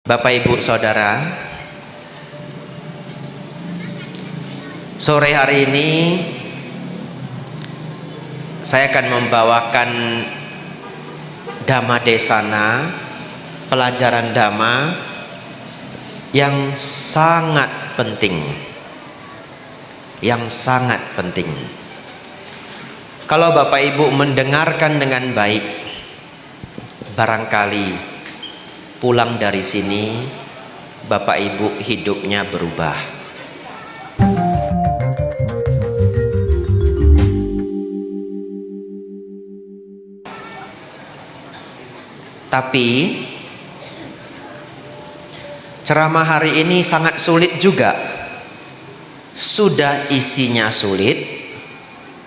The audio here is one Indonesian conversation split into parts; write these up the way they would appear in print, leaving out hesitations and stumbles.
Bapak Ibu Saudara, sore hari ini saya akan membawakan Dhamma Desana, pelajaran Dhamma yang sangat penting. Kalau Bapak Ibu mendengarkan dengan baik, barangkali pulang dari sini Bapak Ibu hidupnya berubah. Tapi ceramah hari ini sangat sulit juga. Sudah isinya sulit,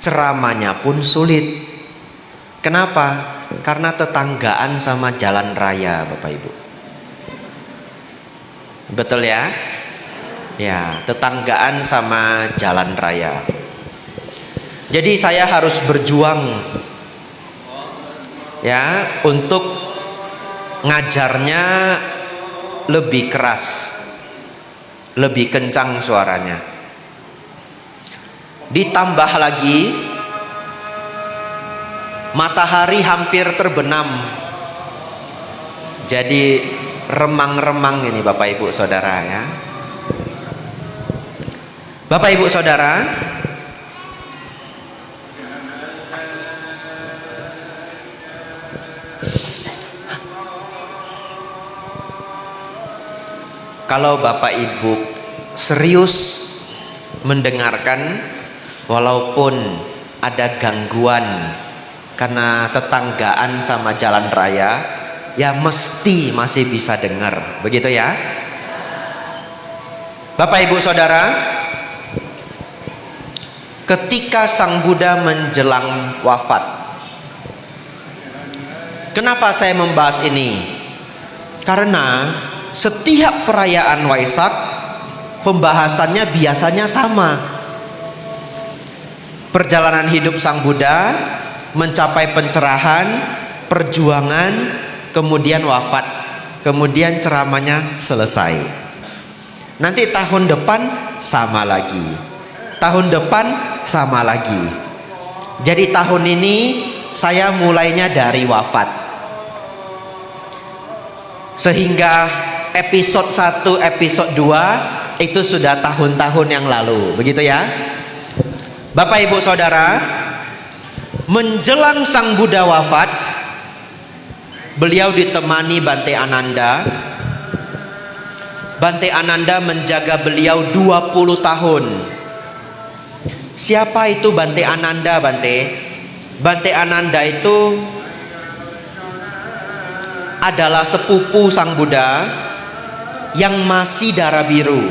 ceramahnya pun sulit. Kenapa? Karena tetanggaan sama jalan raya, Bapak Ibu. Betul ya? Ya, tetanggaan sama jalan raya. Jadi saya harus berjuang ya untuk ngajarnya lebih keras, lebih kencang suaranya. Ditambah lagi matahari hampir terbenam. Jadi remang-remang ini Bapak Ibu Saudara ya. Bapak Ibu Saudara, kalau Bapak Ibu serius mendengarkan, walaupun ada gangguan karena tetanggaan sama jalan raya, ya mesti masih bisa dengar, begitu ya. Bapak Ibu Saudara, ketika Sang Buddha menjelang wafat, kenapa saya membahas ini? Karena setiap perayaan Waisak pembahasannya biasanya sama. Perjalanan hidup Sang Buddha, mencapai pencerahan, perjuangan, kemudian wafat, kemudian ceramahnya selesai. Nanti tahun depan sama lagi, tahun depan sama lagi. Jadi tahun ini saya mulainya dari wafat, sehingga episode 1, episode 2 itu sudah tahun-tahun yang lalu, begitu ya. Bapak Ibu Saudara, menjelang Sang Buddha wafat, beliau ditemani Bante Ananda. Bante Ananda menjaga beliau 20 tahun. Siapa itu Bante Ananda, Bante? Bante Ananda itu adalah sepupu Sang Buddha yang masih darah biru.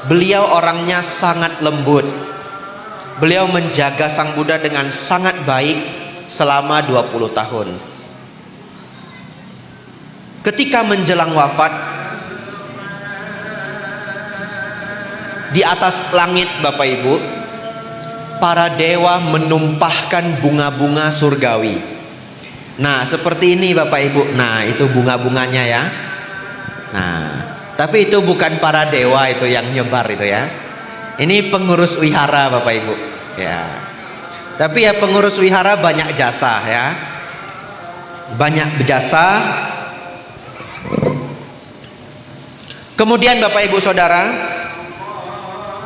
Beliau orangnya sangat lembut. Beliau menjaga Sang Buddha dengan sangat baik selama 20 tahun. Ketika menjelang wafat, di atas langit Bapak Ibu, para dewa menumpahkan bunga-bunga surgawi. Nah, seperti ini Bapak Ibu. Nah, itu bunga-bunganya ya. Nah, tapi itu bukan para dewa itu yang nyebar itu ya. Ini pengurus wihara Bapak Ibu ya. Tapi ya pengurus wihara banyak jasa ya, banyak berjasa. Kemudian Bapak Ibu Saudara,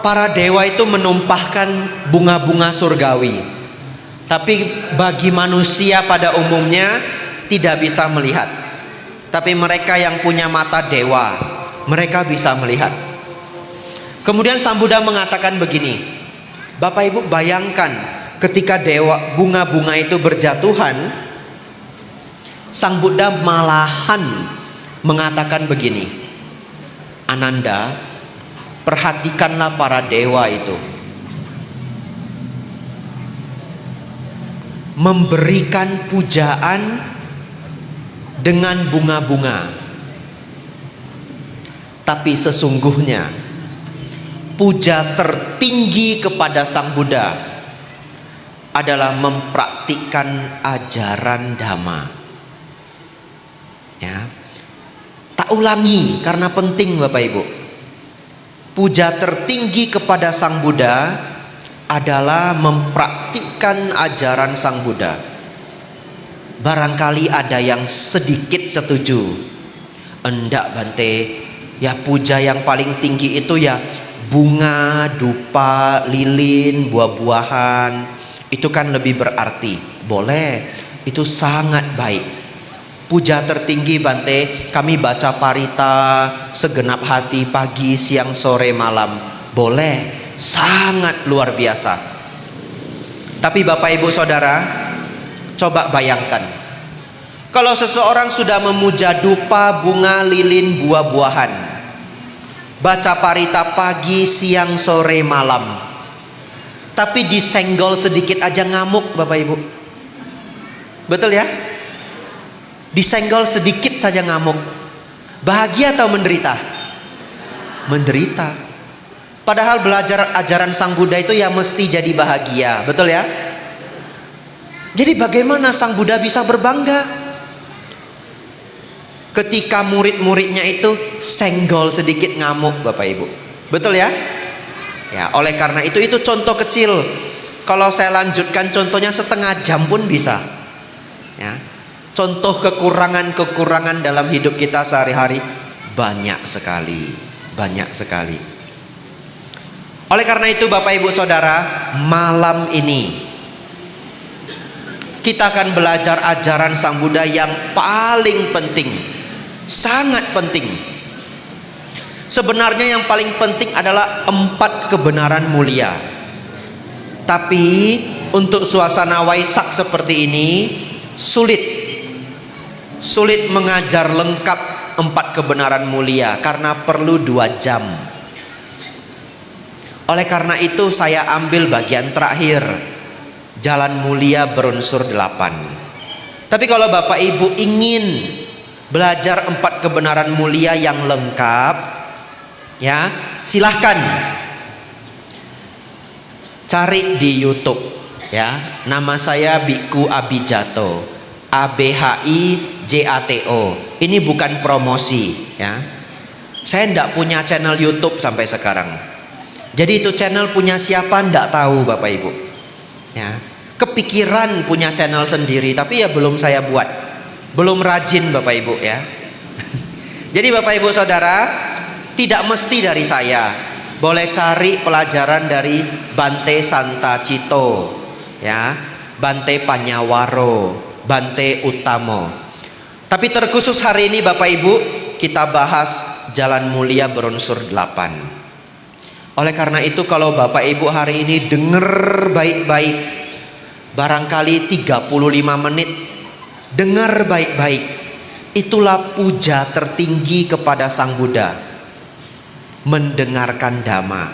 para dewa itu menumpahkan bunga-bunga surgawi. Tapi bagi manusia pada umumnya tidak bisa melihat. Tapi mereka yang punya mata dewa, mereka bisa melihat. Kemudian Sang Buddha mengatakan begini, Bapak Ibu bayangkan ketika dewa bunga-bunga itu berjatuhan, Sang Buddha malahan mengatakan begini, Ananda, perhatikanlah para dewa itu memberikan pujaan dengan bunga-bunga. Tapi sesungguhnya puja tertinggi kepada Sang Buddha adalah mempraktikkan ajaran Dhamma. Ya, tak Tak ulangi karena penting Bapak Ibu. Puja tertinggi kepada Sang Buddha adalah mempraktikkan ajaran Sang Buddha. Barangkali ada yang sedikit setuju. Enggak Bante, ya puja yang paling tinggi itu ya bunga, dupa, lilin, buah-buahan. Itu kan lebih berarti. Boleh, itu sangat baik. Puja tertinggi Bante, kami baca parita segenap hati pagi, siang, sore, malam. Boleh, sangat luar biasa. Tapi Bapak Ibu Saudara, coba bayangkan, kalau seseorang sudah memuja dupa, bunga, lilin, buah-buahan, baca parita pagi, siang, sore, malam, tapi disenggol sedikit aja ngamuk Bapak Ibu. Betul ya? Disenggol sedikit saja ngamuk. Bahagia atau menderita? Menderita. Padahal belajar ajaran Sang Buddha itu ya mesti jadi bahagia. Betul ya? Jadi bagaimana Sang Buddha bisa berbangga ketika murid-muridnya itu senggol sedikit ngamuk Bapak Ibu? Betul ya? Ya, oleh karena itu contoh kecil. Kalau saya lanjutkan contohnya setengah jam pun bisa. Ya. Contoh kekurangan-kekurangan dalam hidup kita sehari-hari banyak sekali, banyak sekali. Oleh karena itu Bapak Ibu Saudara, malam ini kita akan belajar ajaran Sang Buddha yang paling penting, sangat penting. Sebenarnya yang paling penting adalah 4 kebenaran mulia. Tapi untuk suasana Waisak seperti ini sulit mengajar lengkap 4 kebenaran mulia karena perlu 2 jam. Oleh karena itu saya ambil bagian terakhir, jalan mulia berunsur 8. Tapi kalau Bapak Ibu ingin belajar 4 kebenaran mulia yang lengkap, ya silahkan cari di YouTube, ya. Nama saya Biku Abijato, ABHIJATO. Ini bukan promosi, ya. Saya tidak punya channel YouTube sampai sekarang. Jadi itu channel punya siapa tidak tahu Bapak Ibu, ya. Kepikiran punya channel sendiri, tapi ya belum saya buat, belum rajin Bapak Ibu, ya. Jadi Bapak Ibu Saudara, tidak mesti dari saya. Boleh cari pelajaran dari Bante Santa Cito, ya, Bante Panyawaro, Bante Utamo. Tapi terkhusus hari ini Bapak Ibu, kita bahas jalan mulia berunsur 8. Oleh karena itu kalau Bapak Ibu hari ini dengar baik-baik, barangkali 35 menit, dengar baik-baik. Itulah puja tertinggi kepada Sang Buddha. Mendengarkan dhamma,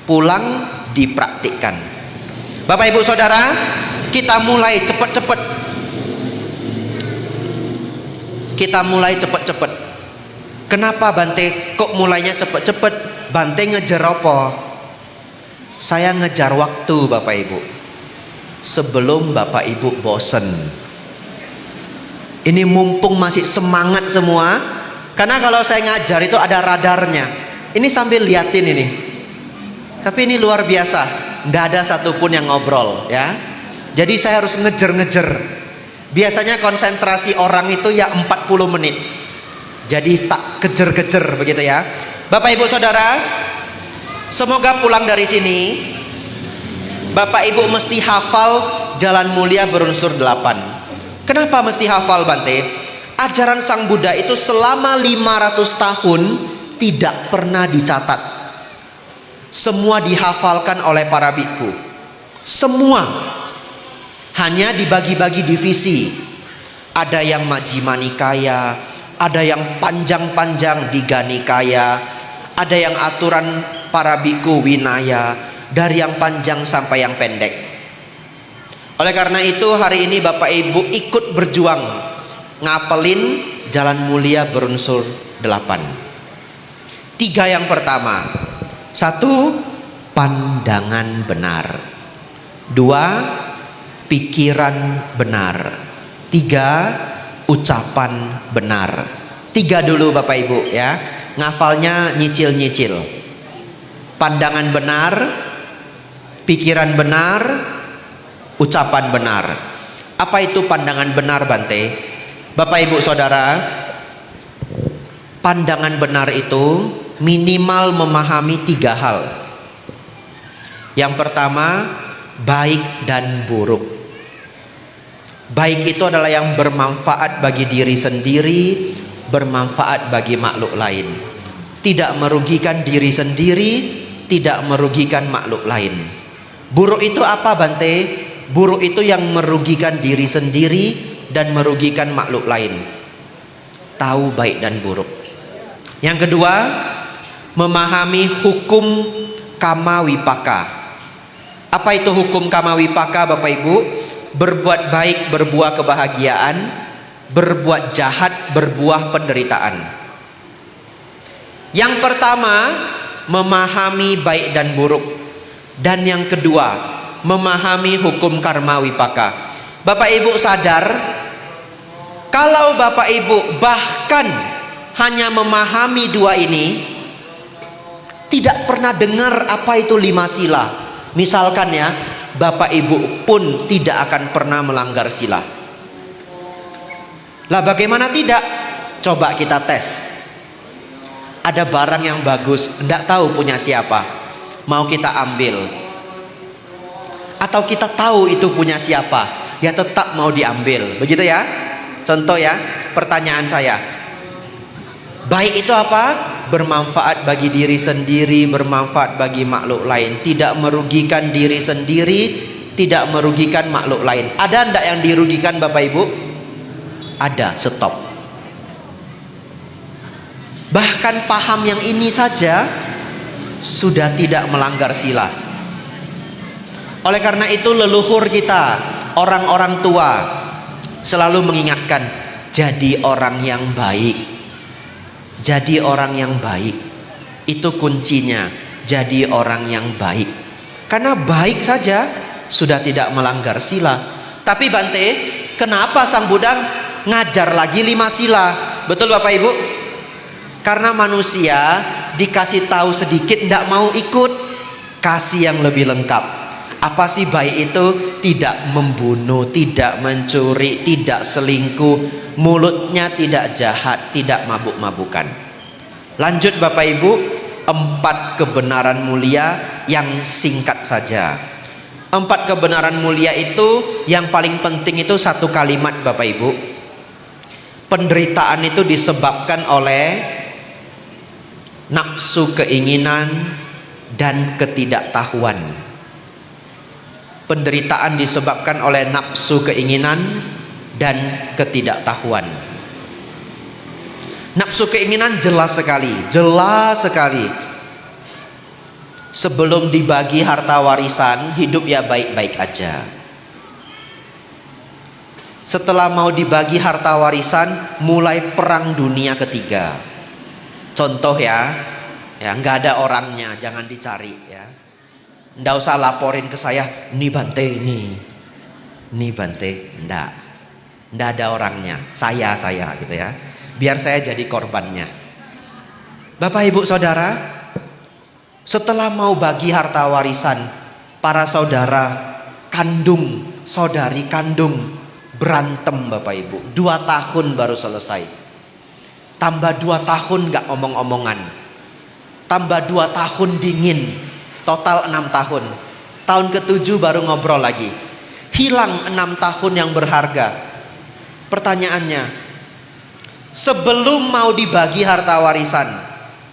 pulang dipraktikkan. Bapak Ibu Saudara, kita mulai cepat-cepat. Kita mulai cepat-cepat. Kenapa Bante kok mulainya cepat-cepat? Bante ngejar apa? Saya ngejar waktu Bapak Ibu, sebelum Bapak Ibu bosen. Ini mumpung masih semangat semua. Karena kalau saya ngajar itu ada radarnya. Ini sambil liatin ini. Tapi ini luar biasa, nggak ada satupun yang ngobrol, ya. Jadi saya harus ngejar-ngejar. Biasanya konsentrasi orang itu ya 40 menit. Jadi tak kejar-kejar begitu ya. Bapak Ibu Saudara, semoga pulang dari sini Bapak Ibu mesti hafal jalan mulia berunsur 8. Kenapa mesti hafal Bante? Ajaran Sang Buddha itu selama 500 tahun tidak pernah dicatat. Semua dihafalkan oleh para biku. Semua hanya dibagi-bagi divisi. Ada yang Majjhima Nikaya, ada yang panjang-panjang Digha Nikaya, ada yang aturan para biku Winaya, dari yang panjang sampai yang pendek. Oleh karena itu hari ini Bapak Ibu ikut berjuang ngapelin jalan mulia berunsur 8. 3 yang pertama. 1, pandangan benar. 2, pikiran benar. 3, ucapan benar. 3 dulu Bapak Ibu ya. Ngafalnya nyicil-nyicil. Pandangan benar, pikiran benar, ucapan benar. Apa itu pandangan benar, Bante? Bapak Ibu Saudara, pandangan benar itu minimal memahami 3 hal. Yang pertama, baik dan buruk. Baik itu adalah yang bermanfaat bagi diri sendiri, bermanfaat bagi makhluk lain. Tidak merugikan diri sendiri, tidak merugikan makhluk lain. Buruk itu apa, Bante? Buruk itu yang merugikan diri sendiri dan merugikan makhluk lain. Tahu baik dan buruk. Yang kedua, memahami hukum kama wipaka. Apa itu hukum kama wipaka, Bapak Ibu? Berbuat baik berbuah kebahagiaan, berbuat jahat berbuah penderitaan. Yang pertama, memahami baik dan buruk. Dan yang kedua, memahami hukum karma wipaka. Bapak Ibu sadar, kalau Bapak Ibu bahkan hanya memahami 2 ini, tidak pernah dengar apa itu 5 sila. Misalkan ya, Bapak Ibu pun tidak akan pernah melanggar sila. Lah bagaimana tidak? Coba kita tes. Ada barang yang bagus, tidak tahu punya siapa, mau kita ambil. Atau kita tahu itu punya siapa, ya tetap mau diambil. Begitu ya? Contoh ya, pertanyaan saya. Baik itu apa? Bermanfaat bagi diri sendiri, bermanfaat bagi makhluk lain. Tidak merugikan diri sendiri, tidak merugikan makhluk lain. Ada enggak yang dirugikan Bapak Ibu? Ada, stop. Bahkan paham yang ini saja sudah tidak melanggar sila. Oleh karena itu leluhur kita, orang-orang tua selalu mengingatkan, jadi orang yang baik. Jadi orang yang baik. Itu kuncinya, jadi orang yang baik. Karena baik saja sudah tidak melanggar sila. Tapi Bante, kenapa Sang Buddha ngajar lagi 5 sila? Betul Bapak Ibu? Karena manusia dikasih tahu sedikit tidak mau ikut. Kasih yang lebih lengkap. Apa sih baik itu? Tidak membunuh, tidak mencuri, tidak selingkuh, mulutnya tidak jahat, tidak mabuk-mabukan. Lanjut Bapak Ibu, 4 kebenaran mulia yang singkat saja. 4 kebenaran mulia itu yang paling penting itu 1 kalimat Bapak Ibu. Penderitaan itu disebabkan oleh nafsu keinginan dan ketidaktahuan. Penderitaan disebabkan oleh nafsu keinginan dan ketidaktahuan. Nafsu keinginan jelas sekali, jelas sekali. Sebelum dibagi harta warisan, hidup ya baik-baik aja. Setelah mau dibagi harta warisan, mulai perang dunia ketiga. Contoh ya nggak ada orangnya, jangan dicari ya. Nggak usah laporin ke saya, nih Bante nih Bante, nggak ada orangnya, saya gitu ya. Biar saya jadi korbannya. Bapak Ibu Saudara, setelah mau bagi harta warisan, para saudara kandung, saudari kandung berantem Bapak Ibu. 2 tahun baru selesai. Tambah 2 tahun gak omong-omongan. Tambah 2 tahun dingin. Total 6 tahun. Tahun ke-7 baru ngobrol lagi. Hilang 6 tahun yang berharga. Pertanyaannya, sebelum mau dibagi harta warisan,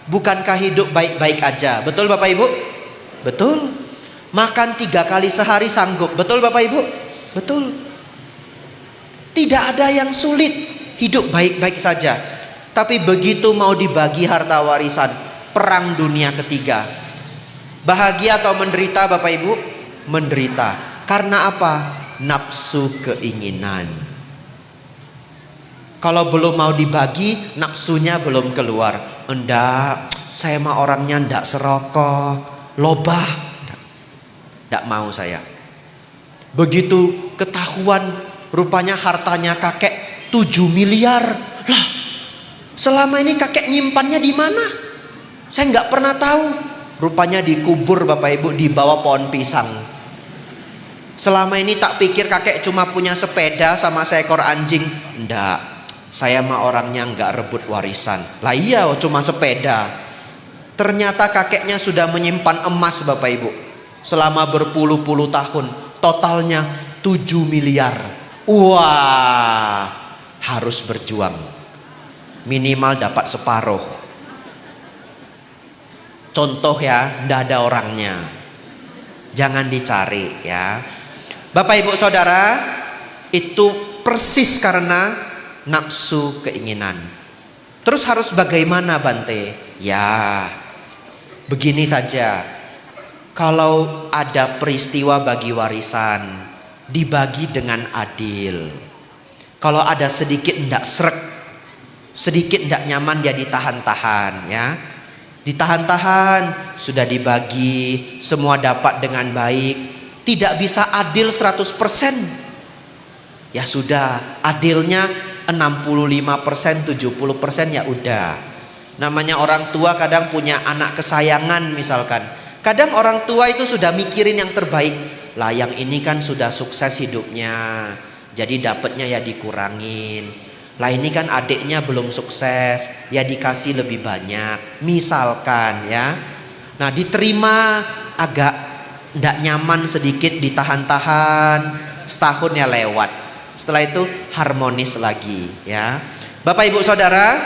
bukankah hidup baik-baik aja? Betul Bapak Ibu? Betul. Makan 3 kali sehari sanggup. Betul Bapak Ibu? Betul. Tidak ada yang sulit. Hidup baik-baik saja. Tapi begitu mau dibagi harta warisan, perang dunia ketiga. Bahagia atau menderita Bapak Ibu? Menderita. Karena apa? Nafsu keinginan. Kalau belum mau dibagi, nafsunya belum keluar. Enggak, saya mah orangnya enggak serokok, lobah. Enggak mau saya. Begitu ketahuan rupanya hartanya kakek 7 miliar. Lah, Selama ini kakek nyimpannya di mana? Saya nggak pernah tahu. Rupanya dikubur Bapak Ibu di bawah pohon pisang. Selama ini tak pikir kakek cuma punya sepeda sama seekor anjing. Enggak, saya mah orangnya nggak rebut warisan. Lah iya, cuma sepeda. Ternyata kakeknya sudah menyimpan emas Bapak Ibu selama berpuluh-puluh tahun. Totalnya 7 miliar. Wah, harus berjuang. Minimal dapat separuh. Contoh ya, ndak ada orangnya. Jangan dicari ya. Bapak Ibu Saudara, itu persis karena nafsu keinginan. Terus harus bagaimana Bante? Ya, begini saja. Kalau ada peristiwa bagi warisan, dibagi dengan adil. Kalau ada sedikit ndak srek, sedikit ndak nyaman, dia ditahan-tahan ya. Ditahan-tahan, sudah dibagi, semua dapat dengan baik. Tidak bisa adil 100%. Ya sudah, adilnya 65%, 70% ya udah. Namanya orang tua kadang punya anak kesayangan misalkan. Kadang orang tua itu sudah mikirin yang terbaik. Lah yang ini kan sudah sukses hidupnya, jadi dapatnya ya dikurangin. Lah ini kan adiknya belum sukses, ya dikasih lebih banyak. Misalkan ya. Nah diterima agak ndak nyaman sedikit, ditahan-tahan, setahun ya lewat. Setelah itu harmonis lagi ya. Bapak Ibu Saudara,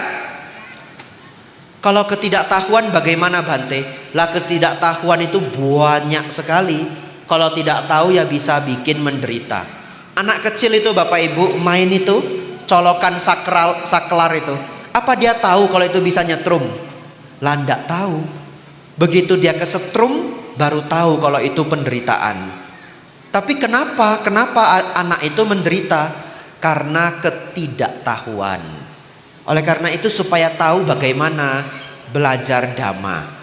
kalau ketidaktahuan bagaimana Bante? Lah ketidaktahuan itu banyak sekali. Kalau tidak tahu ya bisa bikin menderita. Anak kecil itu Bapak Ibu main itu colokan saklar itu. Apa dia tahu kalau itu bisa nyetrum? Lah ndak tahu. Begitu dia kesetrum baru tahu kalau itu penderitaan. Tapi kenapa anak itu menderita? Karena ketidaktahuan. Oleh karena itu supaya tahu bagaimana belajar dhamma.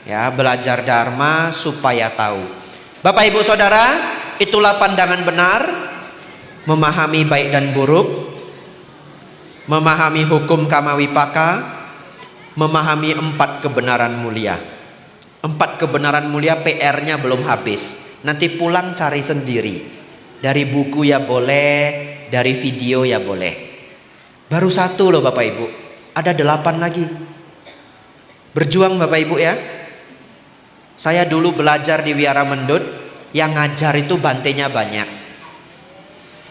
Ya, belajar dharma supaya tahu. Bapak Ibu Saudara, itulah pandangan benar, memahami baik dan buruk, memahami hukum kamawipaka, memahami 4 kebenaran mulia. 4 kebenaran mulia PR-nya belum habis. Nanti pulang cari sendiri. Dari buku ya boleh, dari video ya boleh. Baru 1 loh Bapak Ibu. Ada 8 lagi. Berjuang Bapak Ibu ya. Saya dulu belajar di Wiara Mendut, yang ngajar itu bantenya banyak.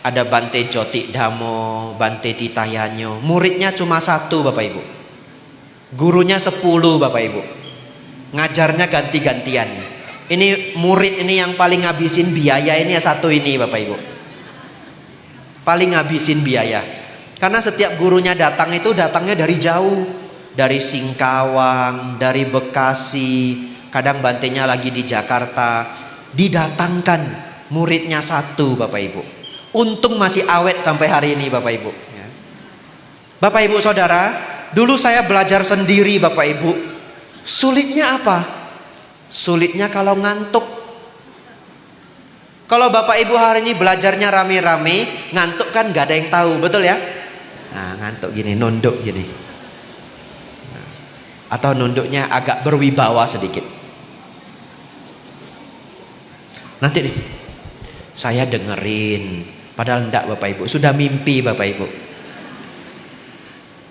Ada Bante Joti Dhammo, Bante Titayanyo. Muridnya cuma 1 Bapak Ibu. Gurunya 10 Bapak Ibu. Ngajarnya ganti-gantian. Ini murid ini yang paling ngabisin biaya ini ya 1 ini Bapak Ibu. Paling ngabisin biaya. Karena setiap gurunya datang itu datangnya dari jauh. Dari Singkawang, dari Bekasi. Kadang bantenya lagi di Jakarta. Didatangkan muridnya 1 Bapak Ibu. Untung masih awet sampai hari ini Bapak Ibu. Bapak Ibu Saudara, dulu saya belajar sendiri Bapak Ibu. Sulitnya apa? Sulitnya kalau ngantuk. Kalau Bapak Ibu hari ini belajarnya rame-rame, ngantuk kan gak ada yang tahu, betul ya? Nah, ngantuk gini, nunduk gini. Atau nunduknya agak berwibawa sedikit. Nanti nih, saya dengerin. Padahal enggak Bapak Ibu, sudah mimpi Bapak Ibu.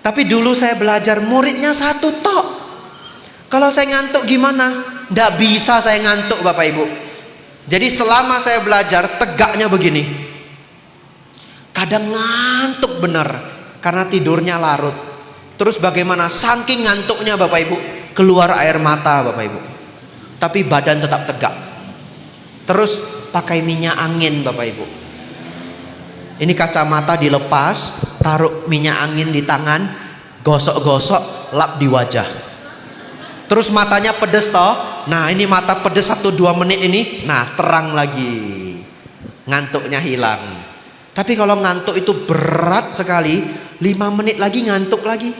Tapi dulu saya belajar muridnya 1 tok. Kalau saya ngantuk gimana? Nggak bisa saya ngantuk Bapak Ibu. Jadi selama saya belajar tegaknya begini. Kadang ngantuk benar karena tidurnya larut. Terus bagaimana? Saking ngantuknya Bapak Ibu, keluar air mata Bapak Ibu. Tapi badan tetap tegak. Terus pakai minyak angin Bapak Ibu. Ini kacamata dilepas, taruh minyak angin di tangan, gosok-gosok, lap di wajah. Terus matanya pedes toh. Nah ini mata pedes 1-2 menit ini. Nah terang lagi. Ngantuknya hilang. Tapi kalau ngantuk itu berat sekali. 5 menit lagi ngantuk lagi.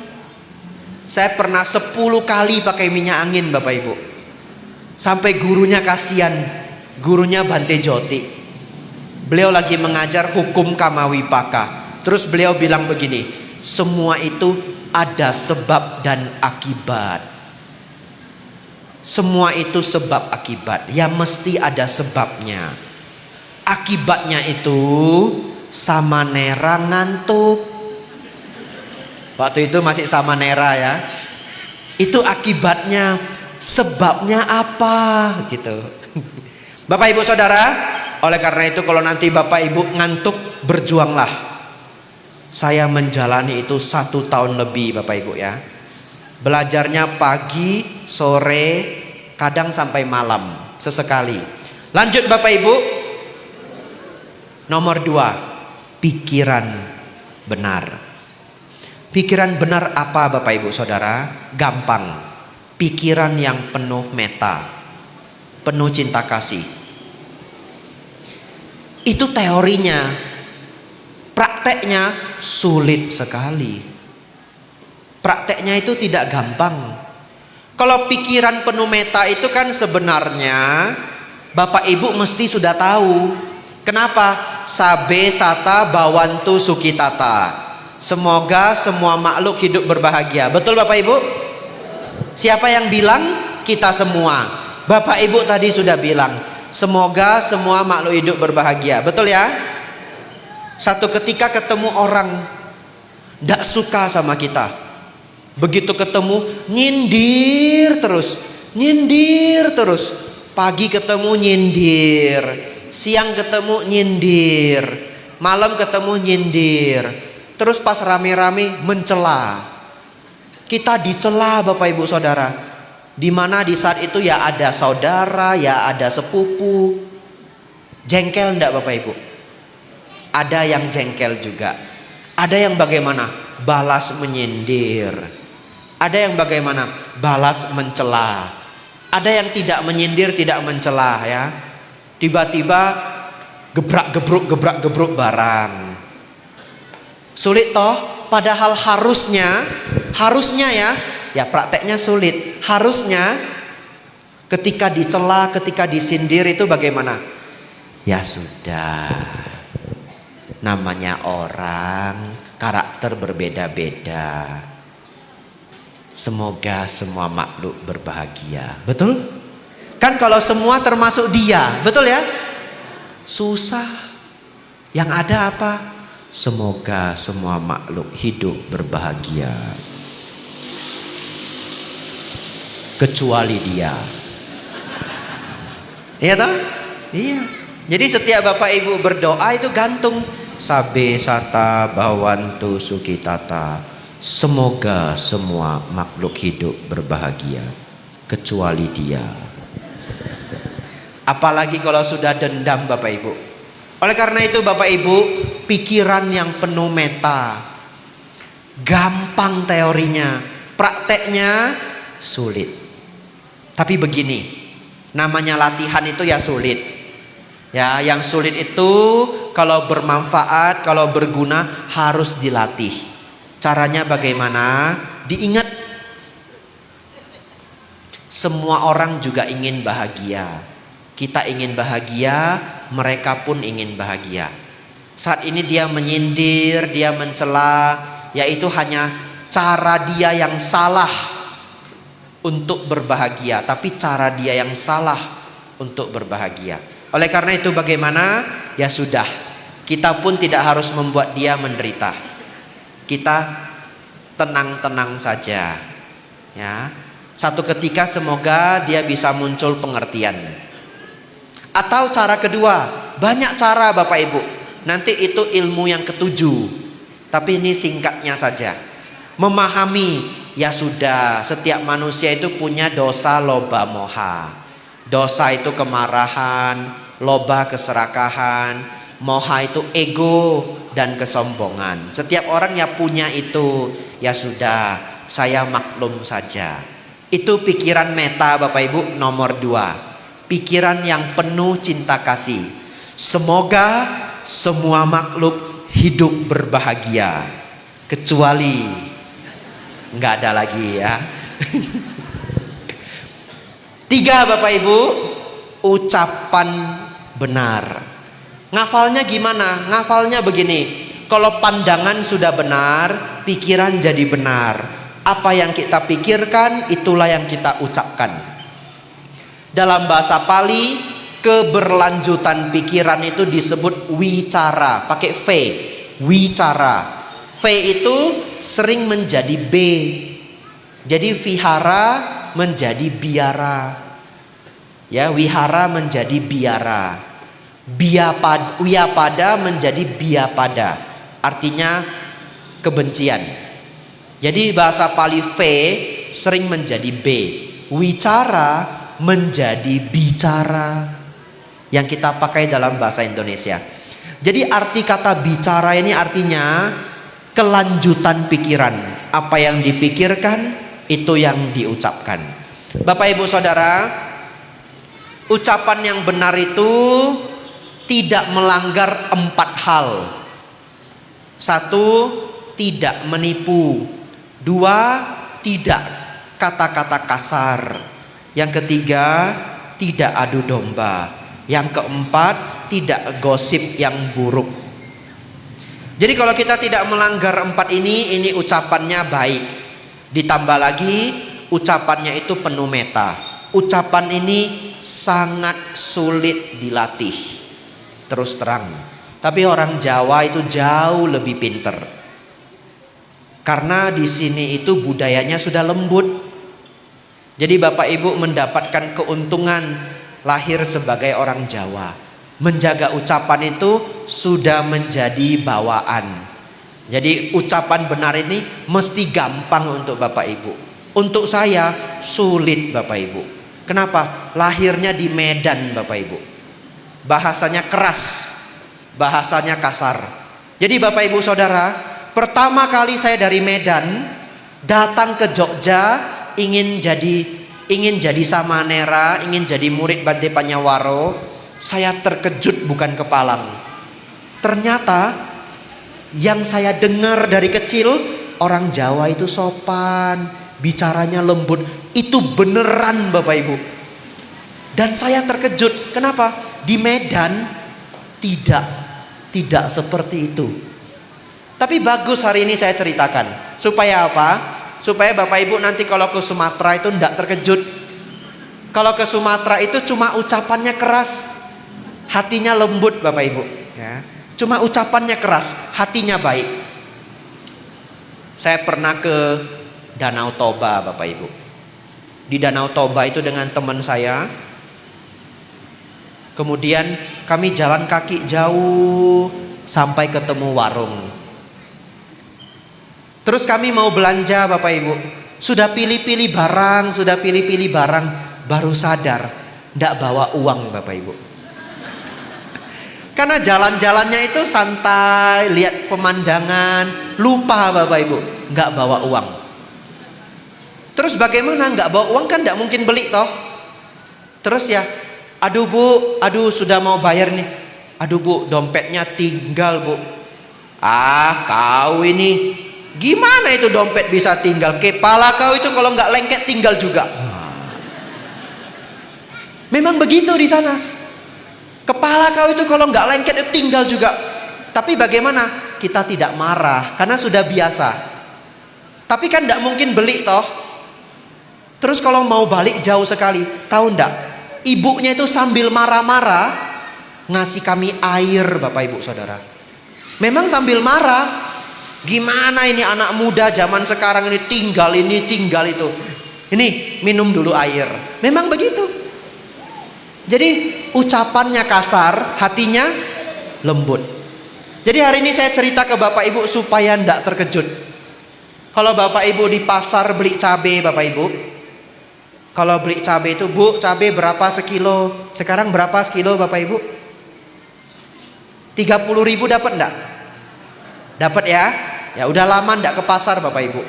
Saya pernah 10 kali pakai minyak angin Bapak Ibu. Sampai gurunya kasihan. Gurunya Bante Joti. Beliau lagi mengajar hukum kamawipaka. Terus beliau bilang begini. Semua itu ada sebab dan akibat. Semua itu sebab akibat. Ya mesti ada sebabnya. Akibatnya itu sama Nera ngantuk. Waktu itu masih sama Nera ya. Itu akibatnya. Sebabnya apa gitu. Bapak ibu saudara, oleh karena itu kalau nanti bapak ibu ngantuk, berjuanglah. Saya menjalani itu 1 tahun lebih bapak ibu ya. Belajarnya pagi, sore, kadang sampai malam sesekali. Lanjut bapak ibu. Nomor 2, pikiran benar. Pikiran benar apa bapak ibu saudara? Gampang. Pikiran yang penuh meta, penuh cinta kasih. Itu teorinya. Prakteknya sulit sekali. Prakteknya itu tidak gampang. Kalau pikiran penuh meta itu kan sebenarnya bapak ibu mesti sudah tahu. Kenapa? Sabe sata bawantu sukitata. Semoga semua makhluk hidup berbahagia. Betul bapak ibu? Siapa yang bilang? Kita semua. Bapak ibu tadi sudah bilang, semoga semua makhluk hidup berbahagia. Betul ya? Satu ketika ketemu orang tidak suka sama kita. Begitu ketemu nyindir terus. Pagi ketemu nyindir, siang ketemu nyindir, malam ketemu nyindir. Terus pas rame-rame mencela. Kita dicela bapak ibu saudara. Dimana di saat itu ya ada saudara, ya ada sepupu. Jengkel enggak bapak ibu? Ada yang jengkel juga. Ada yang bagaimana? Balas menyindir. Ada yang bagaimana? Balas mencela. Ada yang tidak menyindir, tidak mencela ya. Tiba-tiba gebrak-gebruk barang. Sulit toh? Padahal harusnya ya prakteknya sulit. Harusnya ketika dicela, ketika disindir itu bagaimana? Ya sudah. Namanya orang, karakter berbeda-beda. Semoga semua makhluk berbahagia. Betul? Kan kalau semua termasuk dia, betul ya? Susah. Yang ada apa? Semoga semua makhluk hidup berbahagia. Kecuali dia. Iya toh? Iya. Jadi setiap bapak ibu berdoa itu gantung. Sabe sata bawantu sukitata. Semoga semua makhluk hidup berbahagia. Kecuali dia. Apalagi kalau sudah dendam bapak ibu. Oleh karena itu bapak ibu, pikiran yang penuh meta. Gampang teorinya. Prakteknya sulit. Tapi begini. Namanya latihan itu ya sulit. Ya, yang sulit itu kalau bermanfaat, kalau berguna harus dilatih. Caranya bagaimana? Diingat. Semua orang juga ingin bahagia. Kita ingin bahagia, mereka pun ingin bahagia. Saat ini dia menyindir, dia mencela, yaitu hanya cara dia yang salah untuk berbahagia, tapi cara dia yang salah untuk berbahagia. Oleh karena itu bagaimana? Ya sudah, kita pun tidak harus membuat dia menderita. Kita tenang-tenang saja. Ya. Satu ketika semoga dia bisa muncul pengertian. Atau cara kedua, banyak cara Bapak Ibu. Nanti itu ilmu yang ketujuh. Tapi ini singkatnya saja. Memahami, ya sudah, setiap manusia itu punya dosa loba moha. Dosa itu kemarahan, loba keserakahan, moha itu ego dan kesombongan. Setiap orang yang punya itu, ya sudah, saya maklum saja. Itu pikiran meta Bapak Ibu nomor 2. Pikiran yang penuh cinta kasih. Semoga semua makhluk hidup berbahagia. Kecuali nggak ada lagi ya. 3 Bapak Ibu, ucapan benar. Ngafalnya gimana? Ngafalnya begini. Kalau pandangan sudah benar, pikiran jadi benar. Apa yang kita pikirkan, itulah yang kita ucapkan. Dalam bahasa Pali, keberlanjutan pikiran itu disebut wicara, pakai V, wicara. V itu sering menjadi B. Jadi vihara menjadi biara. Ya, wihara menjadi biara. Wiyapada menjadi biyapada. Artinya kebencian. Jadi bahasa Pali V sering menjadi B. Wicara menjadi bicara. Yang kita pakai dalam bahasa Indonesia. Jadi arti kata bicara ini artinya kelanjutan pikiran. Apa yang dipikirkan, itu yang diucapkan. Bapak Ibu Saudara, ucapan yang benar itu tidak melanggar 4 hal. 1, tidak menipu. 2, tidak kata-kata kasar. Yang ketiga, tidak adu domba. Yang keempat, tidak gosip yang buruk. Jadi kalau kita tidak melanggar 4 ini ucapannya baik. Ditambah lagi ucapannya itu penuh meta. Ucapan ini sangat sulit dilatih. Terus terang. Tapi orang Jawa itu jauh lebih pinter. Karena di sini itu budayanya sudah lembut. Jadi Bapak Ibu mendapatkan keuntungan lahir sebagai orang Jawa. Menjaga ucapan itu sudah menjadi bawaan. Jadi ucapan benar ini mesti gampang untuk Bapak Ibu. Untuk saya sulit Bapak Ibu. Kenapa? Lahirnya di Medan Bapak Ibu. Bahasanya keras, bahasanya kasar. Jadi Bapak Ibu Saudara, pertama kali saya dari Medan datang ke Jogja ingin jadi samanera, ingin jadi murid Bante Panyawaro. Saya terkejut bukan kepalang. Ternyata yang saya dengar dari kecil, orang Jawa itu sopan, bicaranya lembut. Itu beneran Bapak Ibu. Dan saya terkejut. Kenapa? Di Medan tidak seperti itu. Tapi bagus hari ini saya ceritakan. Supaya apa? Supaya Bapak Ibu nanti kalau ke Sumatera itu tidak terkejut. Kalau ke Sumatera itu cuma ucapannya keras, hatinya lembut Bapak Ibu. Ya. Cuma ucapannya keras, hatinya baik. Saya pernah ke Danau Toba Bapak Ibu. Di Danau Toba itu dengan teman saya. Kemudian kami jalan kaki jauh sampai ketemu warung. Terus kami mau belanja Bapak Ibu. Sudah pilih-pilih barang, baru sadar tidak bawa uang Bapak Ibu. Karena jalan-jalannya itu santai, lihat pemandangan, lupa Bapak Ibu, nggak bawa uang. Terus bagaimana nggak bawa uang, kan nggak mungkin beli toh. Terus ya, aduh Bu, aduh sudah mau bayar nih, aduh Bu dompetnya tinggal Bu. Ah kau ini, gimana itu dompet bisa tinggal? Kepala kau itu kalau nggak lengket tinggal juga. Memang begitu di sana. Kepala kau itu kalau nggak lengket itu tinggal juga. Tapi bagaimana? Kita tidak marah karena sudah biasa. Tapi kan nggak mungkin beli toh. Terus kalau mau balik jauh sekali, tahu nggak? Ibunya itu sambil marah-marah ngasih kami air Bapak Ibu Saudara. Memang sambil marah. Gimana ini anak muda zaman sekarang ini tinggal itu. Ini minum dulu air. Memang begitu. Jadi ucapannya kasar, hatinya lembut. Jadi hari ini saya cerita ke Bapak Ibu supaya tidak terkejut. Kalau Bapak Ibu di pasar beli cabai Bapak Ibu, kalau beli cabai itu, Bu cabai berapa sekilo? Sekarang berapa sekilo Bapak Ibu? 30.000 dapat enggak? Dapat ya? Ya udah lama enggak ke pasar Bapak Ibu.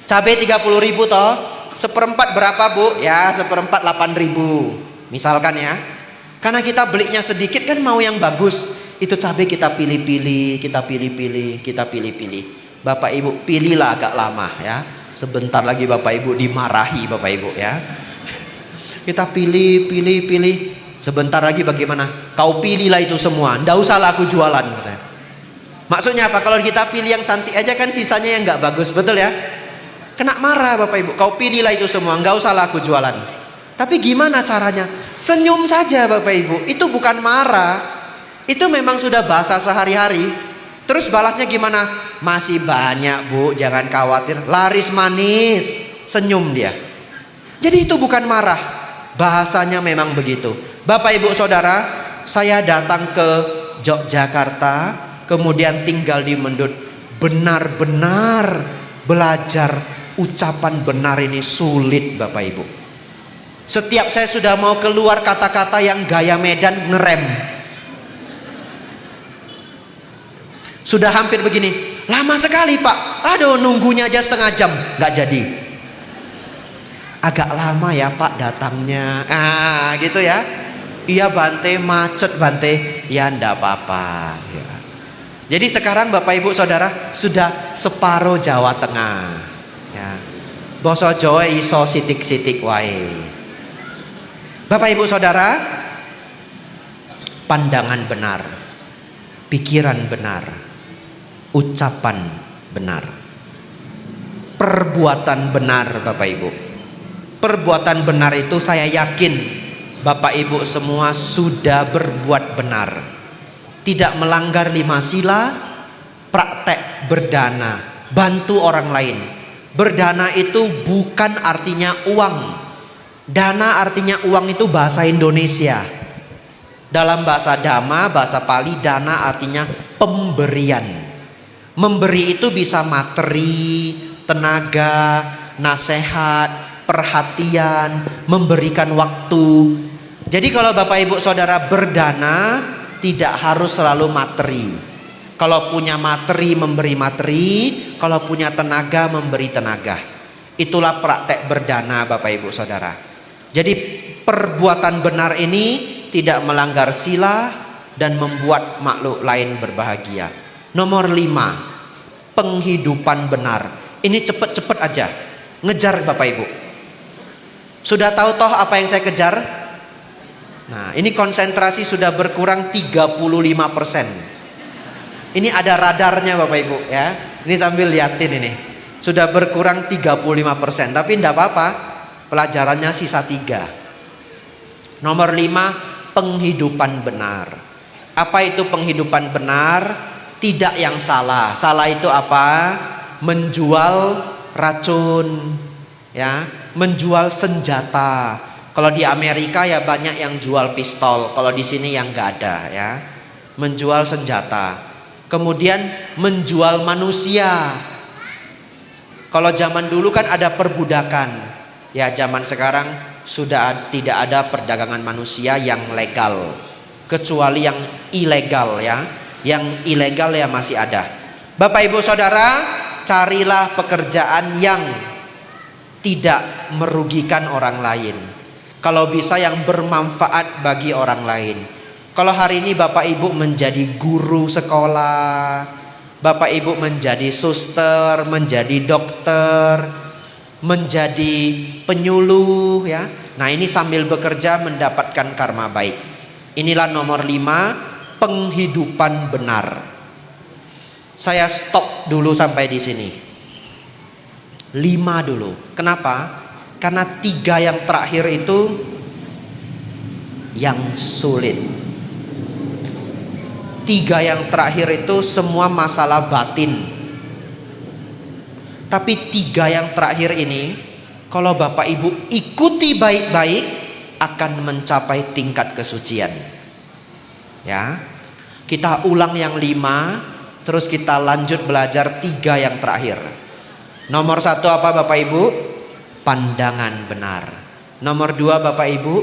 Cabai 30.000 toh. Seperempat berapa Bu? Ya seperempat 8.000 misalkan ya. Karena kita belinya sedikit kan mau yang bagus. Itu cabai kita pilih-pilih. Bapak Ibu pilihlah agak lama ya. Sebentar lagi Bapak Ibu dimarahi Bapak Ibu ya. Kita pilih. Sebentar lagi bagaimana? Kau pilihlah itu semua. Nggak usah lah aku jualan. Maksudnya apa? Kalau kita pilih yang cantik aja kan sisanya yang nggak bagus, betul ya? Kena marah Bapak Ibu. Kau pilihlah itu semua, nggak usah lah aku jualan. Tapi gimana caranya? Senyum saja Bapak Ibu. Itu bukan marah. Itu memang sudah bahasa sehari-hari. Terus balasnya gimana? Masih banyak Bu, jangan khawatir. Laris manis, senyum dia. Jadi itu bukan marah. Bahasanya memang begitu. Bapak Ibu Saudara, saya datang ke Yogyakarta, kemudian tinggal di Mendut. Benar-benar belajar ucapan benar ini sulit Bapak Ibu. Setiap saya sudah mau keluar kata-kata yang gaya Medan, ngerem. Sudah hampir begini, lama sekali Pak. Aduh, nunggunya aja setengah jam, nggak jadi. Agak lama ya Pak datangnya. Gitu ya. Iya Bante, macet Bante. Ya ndak apa-apa ya. Jadi sekarang Bapak Ibu Saudara sudah separuh Jawa Tengah ya. Basa Jawa iso sitik-sitik wae. Bapak Ibu Saudara, pandangan benar, pikiran benar, ucapan benar, perbuatan benar Bapak Ibu. Perbuatan benar itu saya yakin Bapak Ibu semua sudah berbuat benar. Tidak melanggar 5 sila, praktek berdana, bantu orang lain. Berdana itu bukan artinya uang. Dana artinya uang itu bahasa Indonesia. Dalam bahasa Dhamma, bahasa Pali, dana artinya pemberian. Memberi itu bisa materi, tenaga, nasihat, perhatian, memberikan waktu. Jadi kalau Bapak Ibu Saudara berdana, tidak harus selalu materi. Kalau punya materi, memberi materi. Kalau punya tenaga, memberi tenaga. Itulah praktek berdana Bapak Ibu Saudara. Jadi perbuatan benar ini tidak melanggar sila dan membuat makhluk lain berbahagia. Nomor 5, penghidupan benar. Ini cepet-cepet aja, ngejar Bapak Ibu. Sudah tahu toh apa yang saya kejar? Nah, ini konsentrasi sudah berkurang 35%. Ini ada radarnya Bapak Ibu ya. Ini sambil liatin ini. Sudah berkurang 35%, tapi tidak apa-apa. Pelajarannya sisa 3. Nomor 5, penghidupan benar. Apa itu penghidupan benar? Tidak yang salah. Salah itu apa? Menjual racun ya, menjual senjata. Kalau di Amerika ya banyak yang jual pistol, kalau di sini yang nggak ada ya. Menjual senjata. Kemudian menjual manusia. Kalau zaman dulu kan ada perbudakan. Ya zaman sekarang sudah tidak ada perdagangan manusia yang legal. Kecuali yang ilegal ya. Yang ilegal ya masih ada. Bapak Ibu Saudara, carilah pekerjaan yang tidak merugikan orang lain. Kalau bisa yang bermanfaat bagi orang lain. Kalau hari ini Bapak Ibu menjadi guru sekolah, Bapak Ibu menjadi suster, menjadi dokter, menjadi penyuluh ya. Nah ini sambil bekerja mendapatkan karma baik. Inilah nomor 5, penghidupan benar. Saya stop dulu sampai di sini. 5 dulu. Kenapa? Karena 3 yang terakhir itu yang sulit. 3 yang terakhir itu semua masalah batin. Tapi 3 yang terakhir ini, kalau Bapak Ibu ikuti baik-baik, akan mencapai tingkat kesucian. Ya, kita ulang yang 5, terus kita lanjut belajar 3 yang terakhir. Nomor 1 apa Bapak Ibu? Pandangan benar. Nomor 2 Bapak Ibu,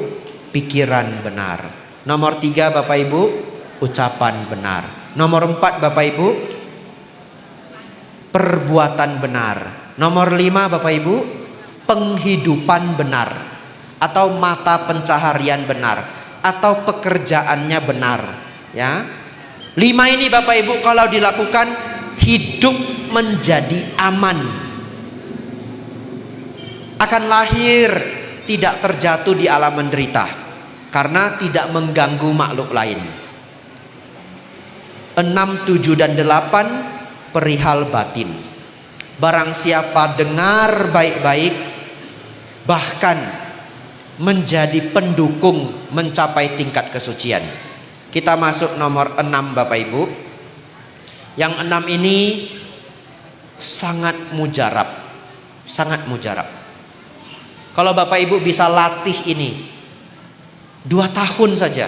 pikiran benar. Nomor 3 Bapak Ibu, ucapan benar. Nomor 4 Bapak Ibu, perbuatan benar. Nomor 5 Bapak Ibu, penghidupan benar. Atau mata pencaharian benar. Atau pekerjaannya benar. Ya, 5 ini Bapak Ibu kalau dilakukan, hidup menjadi aman. Akan lahir tidak terjatuh di alam menderita karena tidak mengganggu makhluk lain. 6 6, 7 dan 8 perihal batin. Barang siapa dengar baik-baik, bahkan menjadi pendukung mencapai tingkat kesucian. Kita masuk nomor 6 Bapak Ibu. Yang 6 ini sangat mujarab. Sangat mujarab. Kalau Bapak Ibu bisa latih ini 2 tahun saja,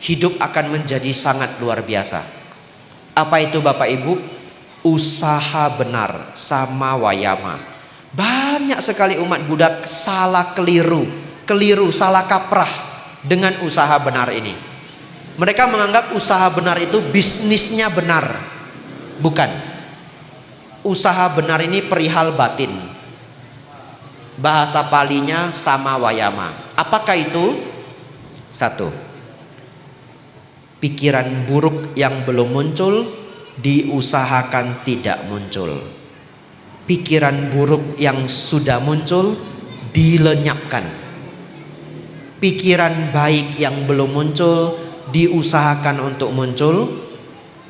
hidup akan menjadi sangat luar biasa. Apa itu Bapak Ibu? Usaha benar sama wayama. Banyak sekali umat Buddha salah keliru, salah kaprah dengan usaha benar ini. Mereka menganggap usaha benar itu bisnisnya benar. Bukan. Usaha benar ini perihal batin. Bahasa Palinya sama wayama. Apakah itu? 1. Pikiran buruk yang belum muncul diusahakan tidak muncul. Pikiran buruk yang sudah muncul dilenyapkan. Pikiran baik yang belum muncul diusahakan untuk muncul.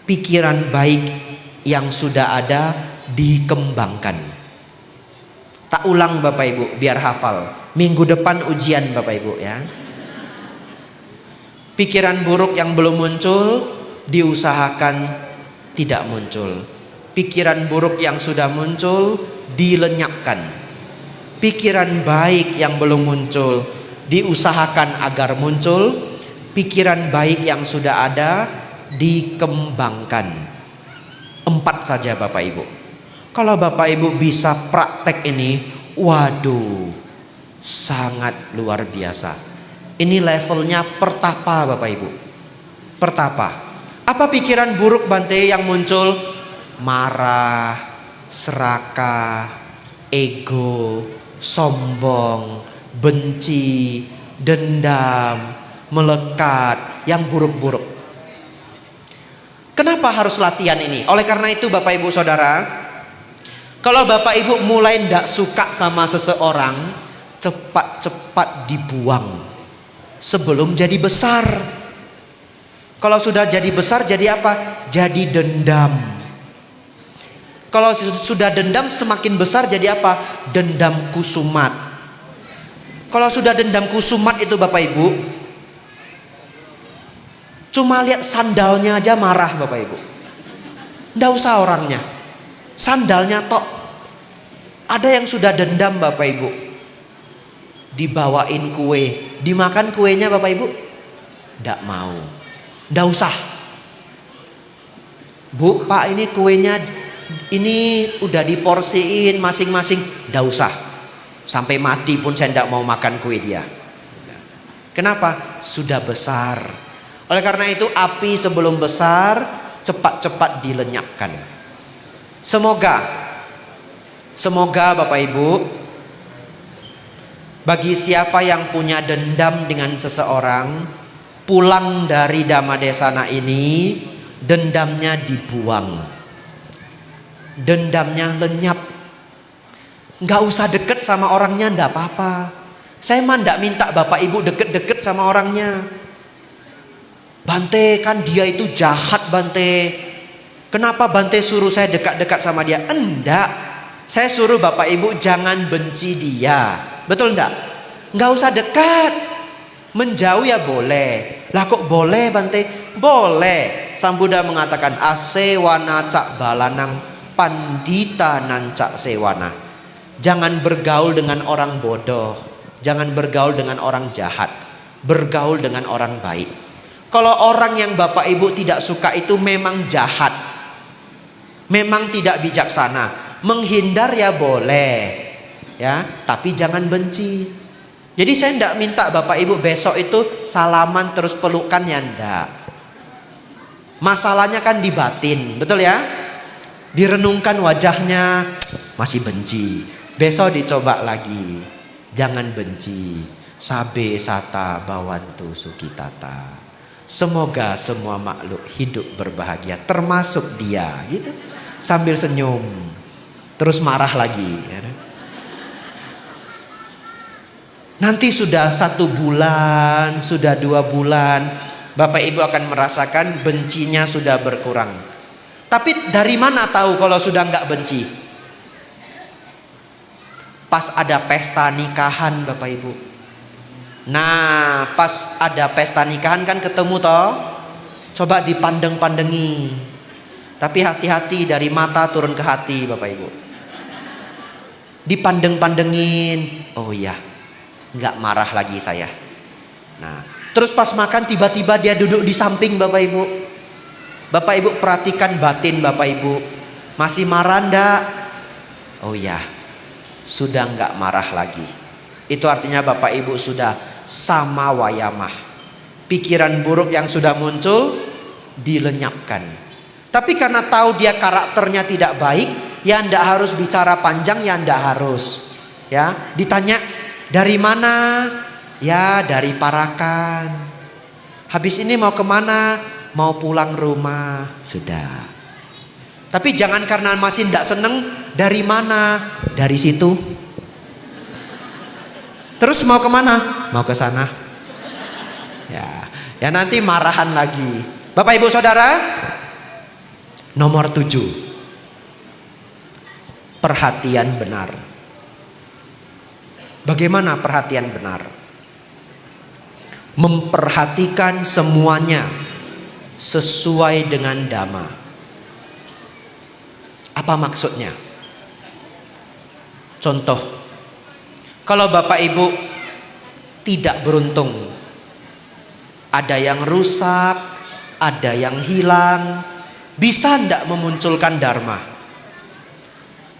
Pikiran baik yang sudah ada dikembangkan. Tak ulang Bapak Ibu biar hafal. Minggu depan ujian Bapak Ibu ya. Pikiran buruk yang belum muncul diusahakan tidak muncul. Pikiran buruk yang sudah muncul dilenyapkan. Pikiran baik yang belum muncul diusahakan agar muncul. Pikiran baik yang sudah ada dikembangkan. 4 saja Bapak Ibu. Kalau Bapak Ibu bisa praktek ini, waduh, sangat luar biasa. Ini levelnya pertapa Bapak Ibu. Pertapa. Apa pikiran buruk Bante yang muncul? Marah, serakah, ego, sombong, benci, dendam, melekat, yang buruk-buruk. Kenapa harus latihan ini? Oleh karena itu Bapak Ibu Saudara, kalau Bapak Ibu mulai tidak suka sama seseorang, cepat-cepat dibuang sebelum jadi besar. Kalau sudah jadi besar jadi apa? Jadi dendam. Kalau sudah dendam semakin besar jadi apa? Dendam kusumat. Kalau sudah dendam kusumat itu Bapak Ibu, cuma lihat sandalnya aja marah Bapak Ibu. Nggak usah orangnya, sandalnya tok. Ada yang sudah dendam Bapak Ibu, dibawain kue, dimakan kuenya Bapak Ibu, nggak mau. Nggak usah. Bu, Pak, ini kuenya ini udah diporsiin masing-masing. Nggak usah. Sampai mati pun saya nggak mau makan kue dia. Kenapa? Sudah besar. Oleh karena itu api sebelum besar cepat-cepat dilenyapkan. Semoga Bapak Ibu, bagi siapa yang punya dendam dengan seseorang, pulang dari Dhammadesana ini dendamnya dibuang, dendamnya lenyap. Nggak usah deket sama orangnya, ndak apa-apa. Saya mah ndak minta Bapak Ibu deket-deket sama orangnya. Bante, kan dia itu jahat Bante. Kenapa Bante suruh saya dekat-dekat sama dia? Enggak. Saya suruh Bapak Ibu jangan benci dia. Betul enggak? Nggak usah dekat. Menjauh ya boleh. Lah kok boleh Bante? Boleh. Sang Buddha mengatakan asewana cak balanang pandita nancak sewana. Jangan bergaul dengan orang bodoh. Jangan bergaul dengan orang jahat. Bergaul dengan orang baik. Kalau orang yang Bapak Ibu tidak suka itu memang jahat, memang tidak bijaksana, menghindar ya boleh, ya, tapi jangan benci. Jadi saya tidak minta Bapak Ibu besok itu salaman terus pelukan, ya enggak. Masalahnya kan di batin, betul ya? Direnungkan wajahnya masih benci, besok dicoba lagi, jangan benci. Sabe sata bawantu sukitata. Semoga semua makhluk hidup berbahagia, termasuk dia, gitu. Sambil senyum, terus marah lagi. Nanti sudah 1 bulan, sudah 2 bulan, Bapak Ibu akan merasakan bencinya sudah berkurang. Tapi dari mana tahu kalau sudah nggak benci? Pas ada pesta nikahan Bapak Ibu. Nah, pas ada pesta nikahan kan ketemu toh. Coba dipandeng-pandengi. Tapi hati-hati, dari mata turun ke hati Bapak Ibu. Dipandeng-pandengin. Oh iya, nggak marah lagi saya. Nah, terus pas makan tiba-tiba dia duduk di samping Bapak Ibu. Bapak Ibu perhatikan batin Bapak Ibu. Masih marah enggak? Oh iya, sudah nggak marah lagi. Itu artinya Bapak Ibu sudah sama wayamah. Pikiran buruk yang sudah muncul dilenyapkan. Tapi karena tahu dia karakternya tidak baik, ya ndak harus bicara panjang, ya ndak harus. Ya, ditanya dari mana? Ya dari Parakan. Habis ini mau kemana? Mau pulang rumah. Sudah. Tapi jangan karena masih ndak seneng. Dari mana? Dari situ. Terus mau kemana? Mau ke sana. Ya nanti marahan lagi. Bapak Ibu Saudara, nomor 7. Perhatian benar. Bagaimana perhatian benar? Memperhatikan semuanya sesuai dengan dhamma. Apa maksudnya? Contoh, kalau Bapak Ibu tidak beruntung, ada yang rusak, ada yang hilang, bisa ndak memunculkan dharma?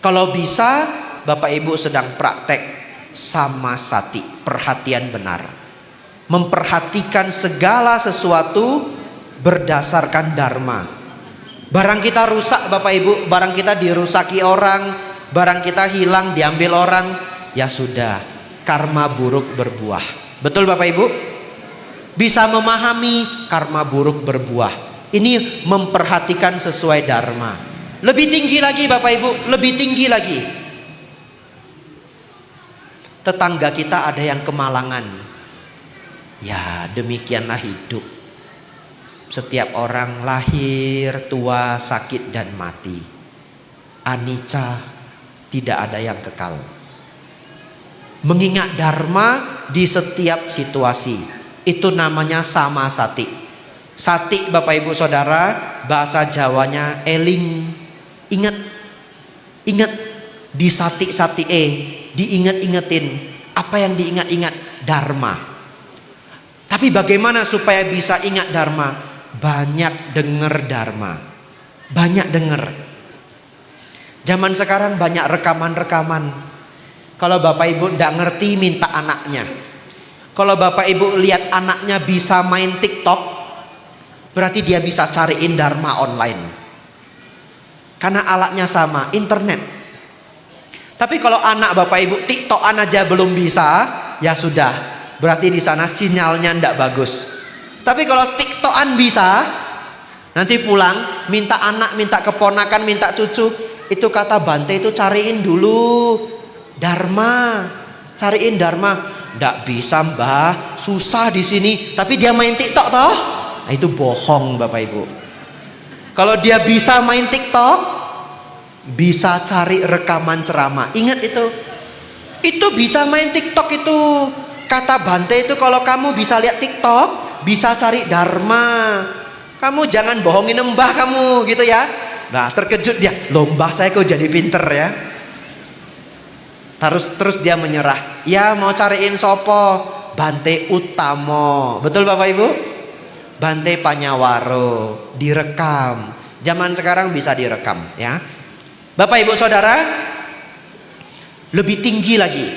Kalau bisa, Bapak Ibu sedang praktek sama sati, perhatian benar. Memperhatikan segala sesuatu berdasarkan dharma. Barang kita rusak Bapak Ibu, barang kita dirusaki orang, barang kita hilang diambil orang, ya sudah, karma buruk berbuah. Betul Bapak Ibu? Bisa memahami karma buruk berbuah. Ini memperhatikan sesuai dharma. Lebih tinggi lagi Bapak Ibu, lebih tinggi lagi. Tetangga kita ada yang kemalangan. Ya demikianlah hidup. Setiap orang lahir, tua, sakit dan mati. Anicca, tidak ada yang kekal. Mengingat dharma di setiap situasi, itu namanya sama sati. Sati Bapak Ibu Saudara, bahasa Jawanya eling. Ingat, ingat, disati-sati diingat-ingatin. Apa yang diingat-ingat? Dharma. Tapi bagaimana supaya bisa ingat dharma? Banyak dengar dharma. Banyak dengar. Zaman sekarang banyak rekaman-rekaman. Kalau Bapak Ibu tidak ngerti, minta anaknya. Kalau Bapak Ibu lihat anaknya bisa main TikTok, berarti dia bisa cariin dharma online. Karena alatnya sama, internet. Tapi kalau anak Bapak Ibu TikTokan aja belum bisa, ya sudah, berarti di sana sinyalnya tidak bagus. Tapi kalau TikTokan bisa, nanti pulang minta anak, minta keponakan, minta cucu, itu kata Bante itu cariin dulu dharma, cariin dharma. Tidak bisa Mbah, susah di sini. Tapi dia main TikTok toh? Nah, itu bohong Bapak Ibu. Kalau dia bisa main TikTok, bisa cari rekaman ceramah. Ingat itu. Itu bisa main TikTok itu. Kata Bante itu kalau kamu bisa lihat TikTok, bisa cari dharma. Kamu jangan bohongin Mbah kamu gitu ya. Nah, terkejut dia. Loh Mbah saya kok jadi pinter ya. Terus dia menyerah. Ya mau cariin sopo? Bante Utamo. Betul Bapak Ibu? Bante Panyawaro. Direkam. Zaman sekarang bisa direkam ya. Bapak Ibu Saudara, lebih tinggi lagi.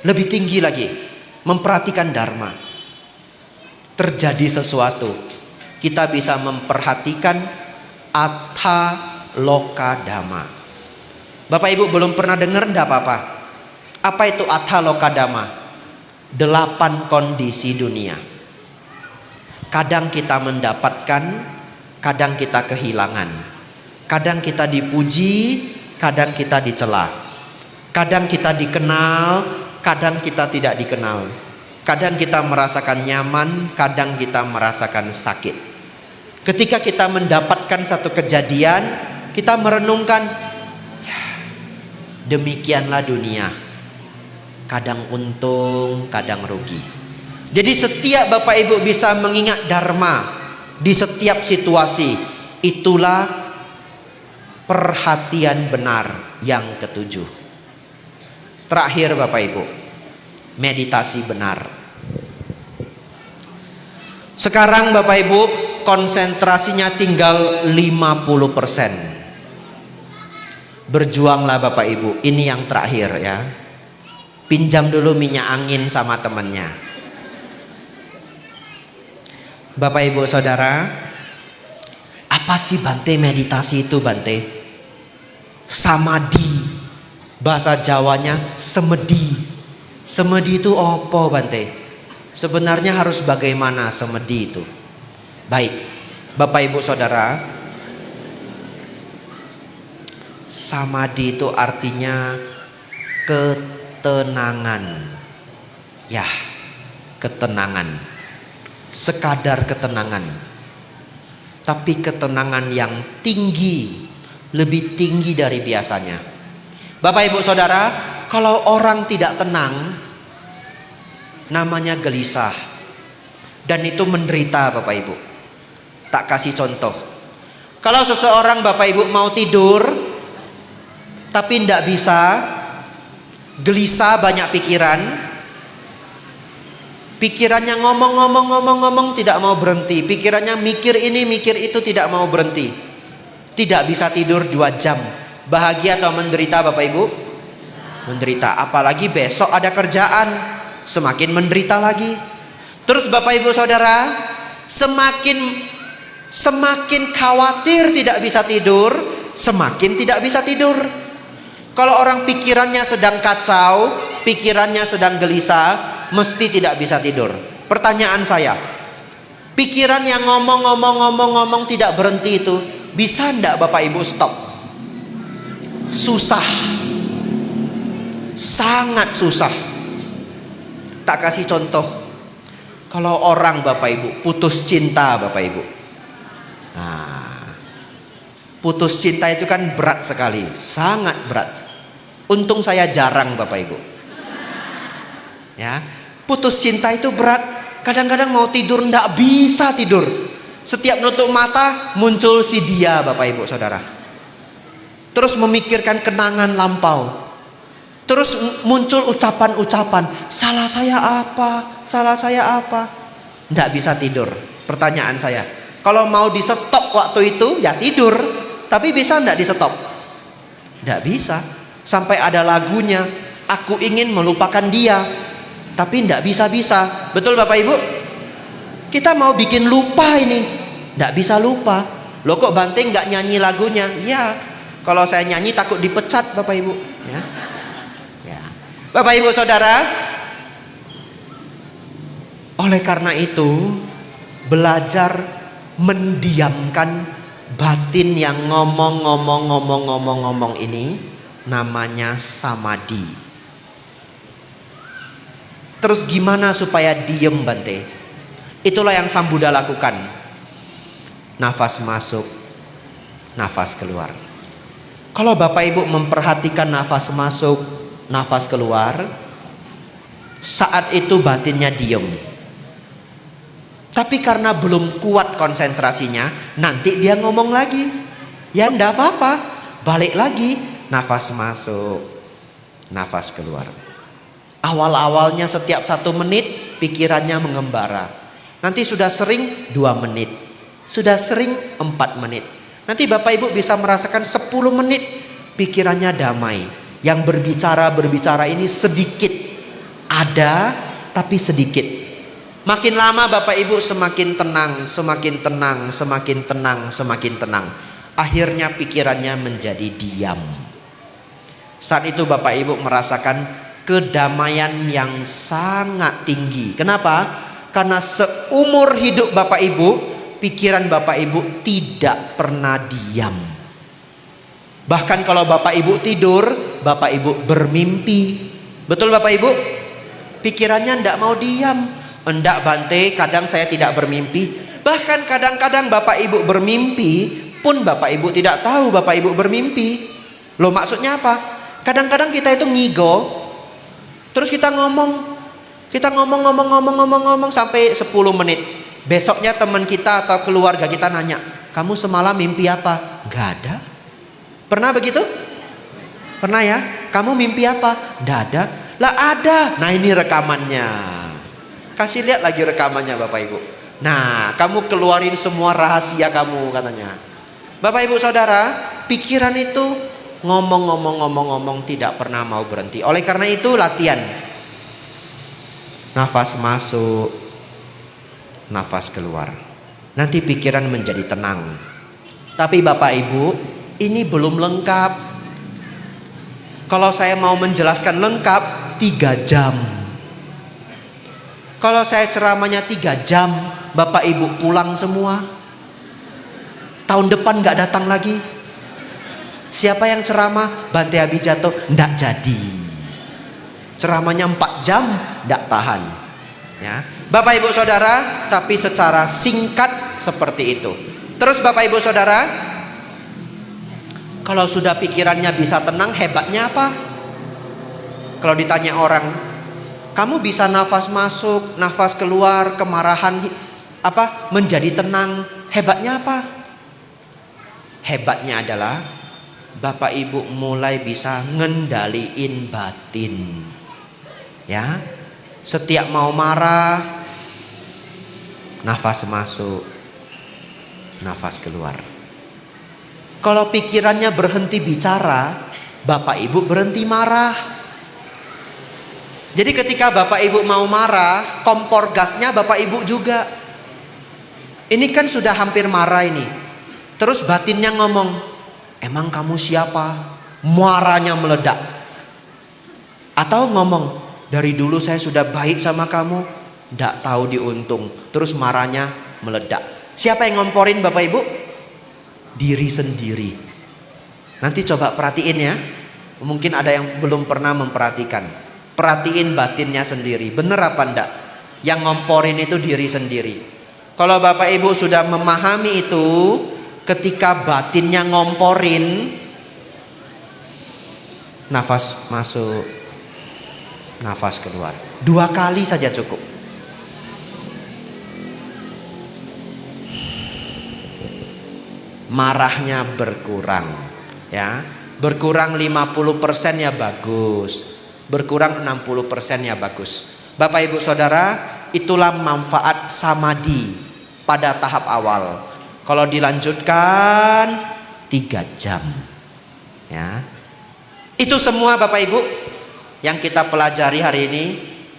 Lebih tinggi lagi. Memperhatikan dharma. Terjadi sesuatu, kita bisa memperhatikan Atha Loka Dhamma. Bapak Ibu belum pernah dengar, enggak apa-apa. Apa itu Atha Loka Dhamma? 8 kondisi dunia. Kadang kita mendapatkan, kadang kita kehilangan. Kadang kita dipuji, kadang kita dicela. Kadang kita dikenal, kadang kita tidak dikenal. Kadang kita merasakan nyaman, kadang kita merasakan sakit. Ketika kita mendapatkan satu kejadian, kita merenungkan, ya, demikianlah dunia. Kadang untung, kadang rugi. Jadi setiap Bapak Ibu bisa mengingat dharma di setiap situasi, itulah perhatian benar yang ketujuh. Terakhir Bapak Ibu, meditasi benar. Sekarang Bapak Ibu, konsentrasinya tinggal 50%. Berjuanglah Bapak Ibu, ini yang terakhir ya. Pinjam dulu minyak angin sama temannya. Bapak Ibu Saudara, apa sih Bante meditasi itu Bante? Samadhi, bahasa Jawanya semedi. Semedi itu apa Bante? Sebenarnya harus bagaimana semedi itu? Baik, Bapak Ibu Saudara, samadhi itu artinya ketenangan. Ya, ketenangan. Sekadar ketenangan. Tapi ketenangan yang tinggi, lebih tinggi dari biasanya. Bapak Ibu Saudara, kalau orang tidak tenang, namanya gelisah. Dan itu menderita Bapak Ibu. Tak kasih contoh. Kalau seseorang Bapak Ibu mau tidur, tapi tidak bisa, gelisah, banyak pikiran, pikirannya ngomong tidak mau berhenti, pikirannya mikir ini mikir itu tidak mau berhenti, tidak bisa tidur 2 jam. Bahagia atau menderita Bapak Ibu? Menderita. Apalagi besok ada kerjaan, semakin menderita lagi. Terus Bapak Ibu Saudara, semakin khawatir tidak bisa tidur, semakin tidak bisa tidur. Kalau orang pikirannya sedang kacau, pikirannya sedang gelisah, mesti tidak bisa tidur. Pertanyaan saya, pikiran yang ngomong tidak berhenti itu, bisa enggak Bapak Ibu stop? Susah. Sangat susah. Tak kasih contoh. Kalau orang Bapak Ibu putus cinta Bapak Ibu. Nah, putus cinta itu kan berat sekali, sangat berat. Untung saya jarang Bapak Ibu. Ya, putus cinta itu berat. Kadang-kadang mau tidur ndak bisa tidur. Setiap nutup mata muncul si dia Bapak Ibu Saudara. Terus memikirkan kenangan lampau. Terus muncul ucapan-ucapan, salah saya apa? Salah saya apa? Ndak bisa tidur. Pertanyaan saya, kalau mau di stop waktu itu ya tidur, tapi bisa ndak di stop? Ndak bisa. Sampai ada lagunya, aku ingin melupakan dia, tapi ndak bisa-bisa. Betul Bapak Ibu? Kita mau bikin lupa ini, ndak bisa lupa. Loh kok Bante nggak nyanyi lagunya? Ya, kalau saya nyanyi takut dipecat Bapak Ibu. Ya, ya. Bapak Ibu Saudara, oleh karena itu belajar mendiamkan batin yang ngomong ini namanya samadhi. Terus gimana supaya diem Bante? Itulah yang Sang Buddha lakukan. Nafas masuk, nafas keluar. Kalau Bapak Ibu memperhatikan nafas masuk, nafas keluar, saat itu batinnya diem. Tapi karena belum kuat konsentrasinya, nanti dia ngomong lagi. Ya enggak apa-apa, balik lagi. Nafas masuk, nafas keluar. Awal-awalnya setiap 1 menit pikirannya mengembara. Nanti sudah sering 2 menit, sudah sering 4 menit. Nanti Bapak Ibu bisa merasakan 10 menit pikirannya damai. Yang berbicara ini sedikit, ada tapi sedikit. Makin lama Bapak Ibu semakin tenang, semakin tenang, semakin tenang, semakin tenang. Akhirnya pikirannya menjadi diam. Saat itu Bapak Ibu merasakan kedamaian yang sangat tinggi. Kenapa? Karena seumur hidup Bapak Ibu, pikiran Bapak Ibu tidak pernah diam. Bahkan kalau Bapak Ibu tidur, Bapak Ibu bermimpi. Betul Bapak Ibu? Pikirannya tidak mau diam. Enggak Bante, kadang saya tidak bermimpi. Bahkan kadang-kadang Bapak Ibu bermimpi pun Bapak Ibu tidak tahu Bapak Ibu bermimpi. Loh, maksudnya apa? Kadang-kadang kita itu ngigo, terus kita ngomong sampai 10 menit. Besoknya teman kita atau keluarga kita nanya, kamu semalam mimpi apa? Gak ada. Pernah begitu? Pernah ya? Kamu mimpi apa? Gak ada. Lah ada. Nah, ini rekamannya. Kasih lihat lagi rekamannya Bapak Ibu. Nah, kamu keluarin semua rahasia kamu katanya. Bapak Ibu Saudara, pikiran itu ngomong tidak pernah mau berhenti. Oleh karena itu latihan. Nafas masuk, nafas keluar. Nanti pikiran menjadi tenang. Tapi Bapak Ibu, ini belum lengkap. Kalau saya mau menjelaskan lengkap 3 jam. Kalau saya ceramahnya 3 jam, Bapak Ibu pulang semua. Tahun depan gak datang lagi. Siapa yang ceramah? Bante Abijato. Ndak jadi. Ceramahnya 4 jam, ndak tahan. Ya. Bapak Ibu Saudara, tapi secara singkat seperti itu. Terus Bapak Ibu Saudara, kalau sudah pikirannya bisa tenang, hebatnya apa? Kalau ditanya orang, kamu bisa nafas masuk, nafas keluar, kemarahan menjadi tenang, hebatnya apa? Hebatnya adalah Bapak Ibu mulai bisa ngendaliin batin. Ya. Setiap mau marah, nafas masuk, nafas keluar. Kalau pikirannya berhenti bicara, Bapak Ibu berhenti marah. Jadi ketika Bapak Ibu mau marah, kompor gasnya Bapak Ibu juga. Ini kan sudah hampir marah ini. Terus batinnya ngomong, emang kamu siapa? Marahnya meledak. Atau ngomong, dari dulu saya sudah baik sama kamu, ndak tahu diuntung. Terus marahnya meledak. Siapa yang ngomporin Bapak Ibu? Diri sendiri. Nanti coba perhatiin ya. Mungkin ada yang belum pernah memperhatikan. Perhatiin batinnya sendiri. Bener apa ndak? Yang ngomporin itu diri sendiri. Kalau Bapak Ibu sudah memahami itu, ketika batinnya ngomporin, nafas masuk, nafas keluar. 2 kali saja cukup. Marahnya berkurang, ya. Berkurang 50% ya bagus. Berkurang 60% ya bagus. Bapak Ibu Saudara, itulah manfaat samadhi pada tahap awal. Kalau dilanjutkan 3 jam. Ya. Itu semua Bapak Ibu yang kita pelajari hari ini.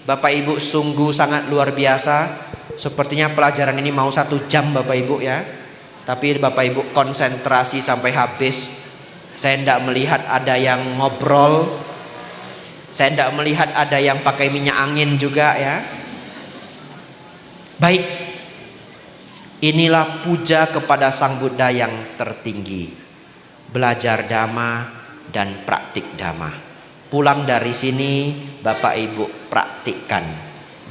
Bapak Ibu sungguh sangat luar biasa. Sepertinya pelajaran ini mau 1 jam Bapak Ibu ya. Tapi Bapak Ibu konsentrasi sampai habis. Saya tidak melihat ada yang ngobrol. Saya tidak melihat ada yang pakai minyak angin juga ya. Baik. Inilah puja kepada Sang Buddha yang tertinggi. Belajar dhamma dan praktik dhamma. Pulang dari sini Bapak Ibu praktikkan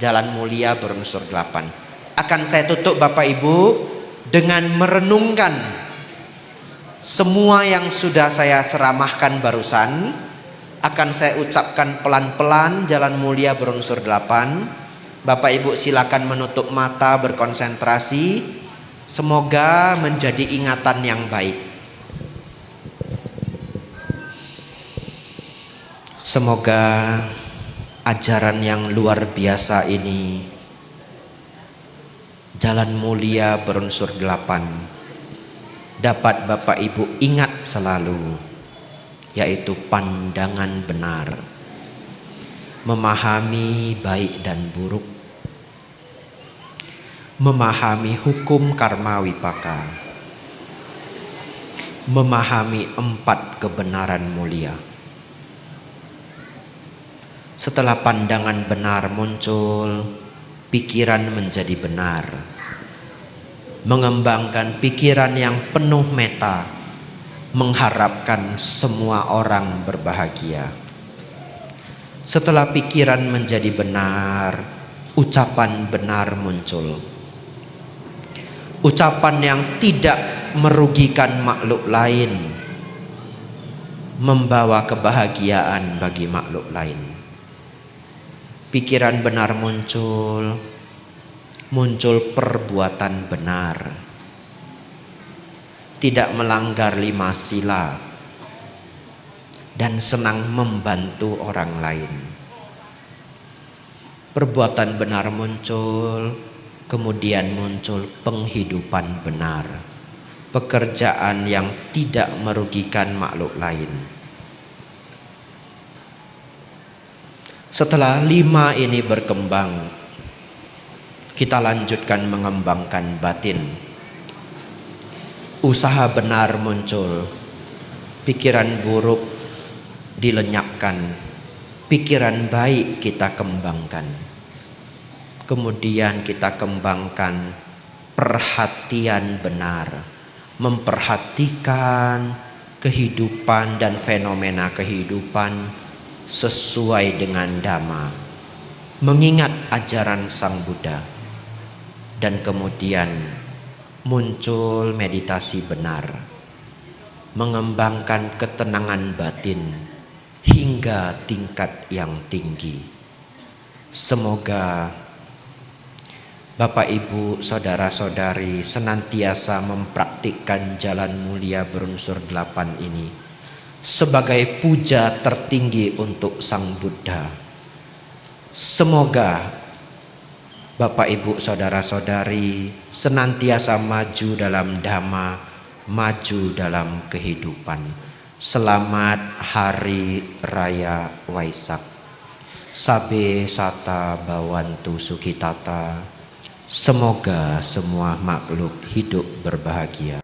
jalan mulia berunsur 8. Akan saya tutup Bapak Ibu dengan merenungkan semua yang sudah saya ceramahkan barusan. Akan saya ucapkan pelan-pelan jalan mulia berunsur 8. Bapak Ibu silakan menutup mata, berkonsentrasi. Semoga menjadi ingatan yang baik. Semoga ajaran yang luar biasa ini, jalan mulia berunsur 8, dapat Bapak Ibu ingat selalu, yaitu pandangan benar, memahami baik dan buruk, memahami hukum karma wipaka, memahami 4 kebenaran mulia. Setelah pandangan benar muncul, pikiran menjadi benar. Mengembangkan pikiran yang penuh meta, mengharapkan semua orang berbahagia. Setelah pikiran menjadi benar, ucapan benar muncul. Ucapan yang tidak merugikan makhluk lain, membawa kebahagiaan bagi makhluk lain. Pikiran benar muncul perbuatan benar. Tidak melanggar 5 sila dan senang membantu orang lain. Perbuatan benar muncul, kemudian muncul penghidupan benar. Pekerjaan yang tidak merugikan makhluk lain. Setelah 5 ini berkembang, kita lanjutkan mengembangkan batin. Usaha benar muncul, pikiran buruk dilenyapkan, pikiran baik kita kembangkan. Kemudian kita kembangkan perhatian benar, memperhatikan kehidupan dan fenomena kehidupan sesuai dengan Dhamma, mengingat ajaran Sang Buddha. Dan kemudian muncul meditasi benar, mengembangkan ketenangan batin hingga tingkat yang tinggi. Semoga Bapak Ibu saudara-saudari senantiasa mempraktikkan jalan mulia berunsur 8 ini sebagai puja tertinggi untuk Sang Buddha. Semoga Bapak Ibu saudara-saudari senantiasa maju dalam Dhamma, maju dalam kehidupan. Selamat Hari Raya Waisak. Sabe sata bawantu sukitata. Semoga semua makhluk hidup berbahagia.